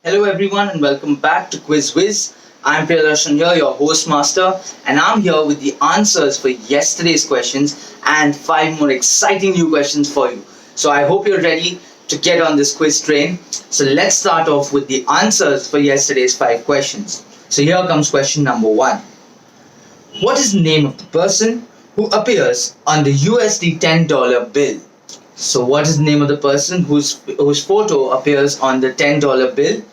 Hello everyone and welcome back to Whiz. I'm Priyadarsan here, your host master, and I'm here with the answers for yesterday's questions and five more exciting new questions for you. So I hope you're ready to get on this quiz train. So let's start off with the answers for yesterday's five questions. So here comes question number one. What is the name of the person who appears on the USD $10 bill? So what is the name of the person whose photo appears on the $10 bill?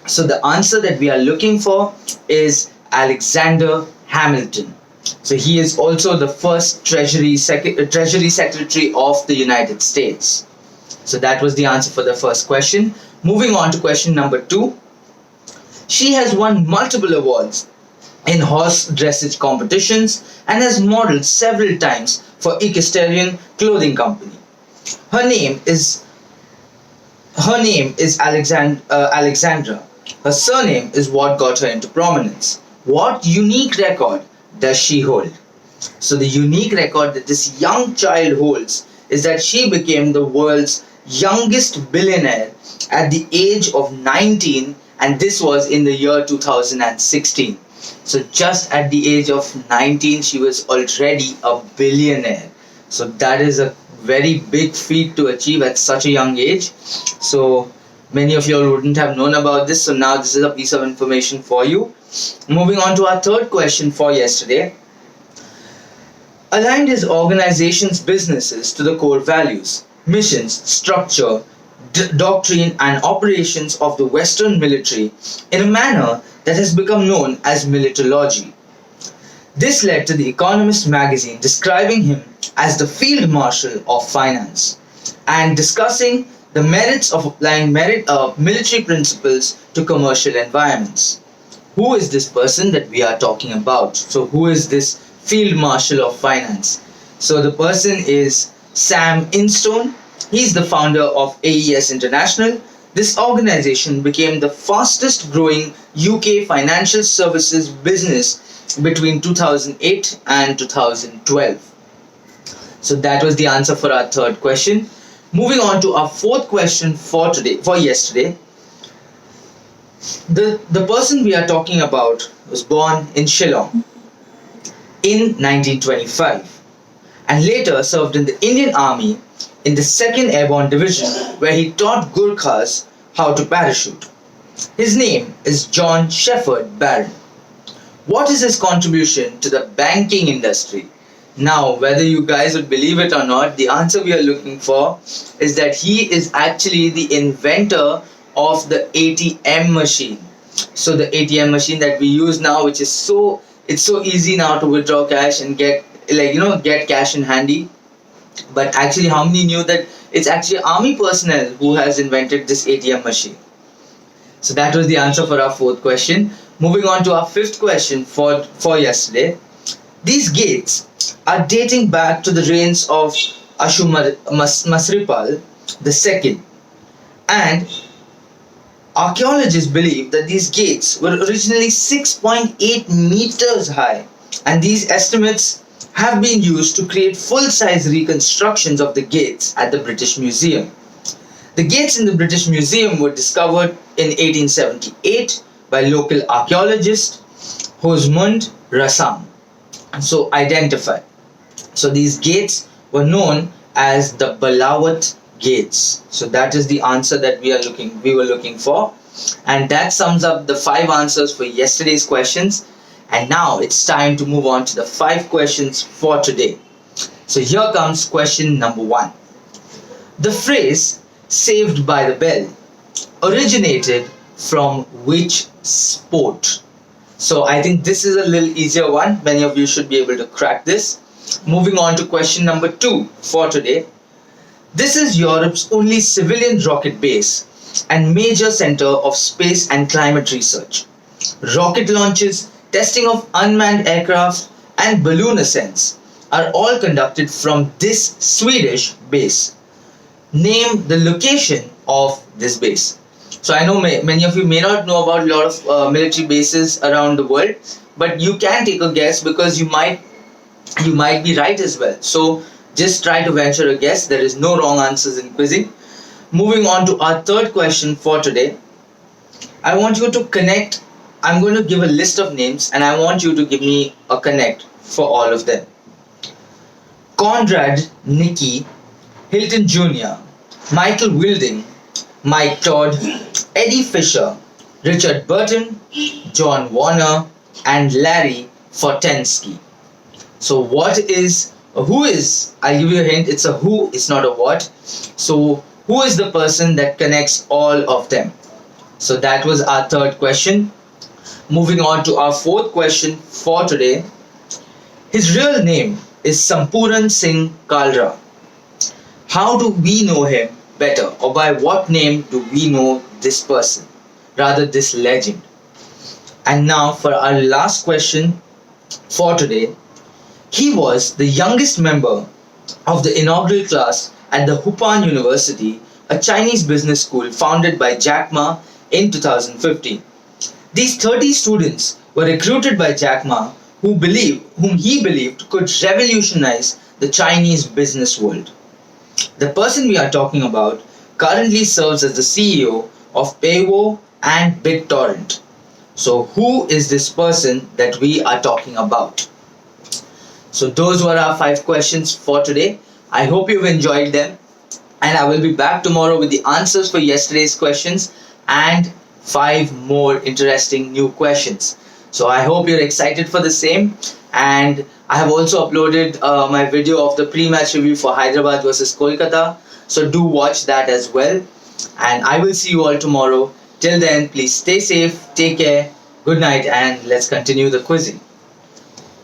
So the answer that we are looking for is Alexander Hamilton. So he is also the first Treasury Secretary of the United States. So that was the answer for the first question. Moving on to question number two. She has won multiple awards in horse dressage competitions and has modeled several times for Equestrian Clothing Company. Her name is Alexandra. Her surname is what got her into prominence. What unique record does she hold? So the unique record that this young child holds is that she became the world's youngest billionaire at the age of 19, and this was in the year 2016. So just at the age of 19 she was already a billionaire. So that is a very big feat to achieve at such a young age. So many of you all wouldn't have known about this, so now this is a piece of information for you. Moving on to our third question for yesterday. Aligned his organization's businesses to the core values, missions, structure, doctrine and operations of the Western military in a manner that has become known as militology. This led to The Economist magazine describing him as the Field Marshal of Finance and discussing the merits of applying military principles to commercial environments. Who is this person that we are talking about? So who is this Field Marshal of Finance? So the person is Sam Instone. He's the founder of AES International. This organization became the fastest growing UK financial services business between 2008 and 2012. So that was the answer for our third question. Moving on to our fourth question for yesterday. The person we are talking about was born in Shillong in 1925 and later served in the Indian Army in the 2nd Airborne Division, where he taught Gurkhas how to parachute. His name is John Shepherd Barron. What is his contribution to the banking industry? Now, whether you guys would believe it or not, the answer we are looking for is that he is actually the inventor of the ATM machine. So the ATM machine that we use now, which is so easy now to withdraw cash and get cash in handy. But actually, how many knew that it's actually army personnel who has invented this ATM machine? So that was the answer for our fourth question. Moving on to our fifth question for yesterday. These gates are dating back to the reigns of Ashurbanipal II, and archaeologists believe that these gates were originally 6.8 meters high, and these estimates have been used to create full-size reconstructions of the gates at the British Museum. The gates in the British Museum were discovered in 1878 by local archaeologist Hosmund Rassam. So identified. So these gates were known as the Balawat gates. So that is the answer that we were looking for, and that sums up the five answers for yesterday's questions. And now it's time to move on to the five questions for today. So here comes question number one. The phrase "saved by the bell" originated from which sport? So I think this is a little easier one. Many of you should be able to crack this. Moving on to question number two for today. This is Europe's only civilian rocket base and major center of space and climate research. Rocket launches, testing of unmanned aircraft, and balloon ascents are all conducted from this Swedish base. Name the location of this base. So I know many of you may not know about a lot of military bases around the world, but you can take a guess because you might be right as well. So just try to venture a guess. There is no wrong answers in quizzing. Moving on to our third question for today. I want you to connect. I'm going to give a list of names and I want you to give me a connect for all of them. Conrad Nicky, Hilton Jr., Michael Wilding, Mike Todd, Eddie Fisher, Richard Burton, John Warner, and Larry Fortensky. So who is, I'll give you a hint, it's a who, it's not a what. So who is the person that connects all of them? So that was our third question. Moving on to our fourth question for today. His real name is Sampuran Singh Kalra. How do we know him better, or by what name do we know this person, rather this legend? And now for our last question for today. He was the youngest member of the inaugural class at the Hupan University, a Chinese business school founded by Jack Ma in 2015. These 30 students were recruited by Jack Ma, whom he believed could revolutionize the Chinese business world. The person we are talking about currently serves as the CEO of Paywo and BitTorrent. So who is this person that we are talking about? So those were our 5 questions for today. I hope you've enjoyed them, and I will be back tomorrow with the answers for yesterday's questions and 5 more interesting new questions. So I hope you're excited for the same, and I have also uploaded my video of the pre-match review for Hyderabad versus Kolkata. So do watch that as well, and I will see you all tomorrow. Till then, please stay safe, take care, good night, and let's continue the quizzing.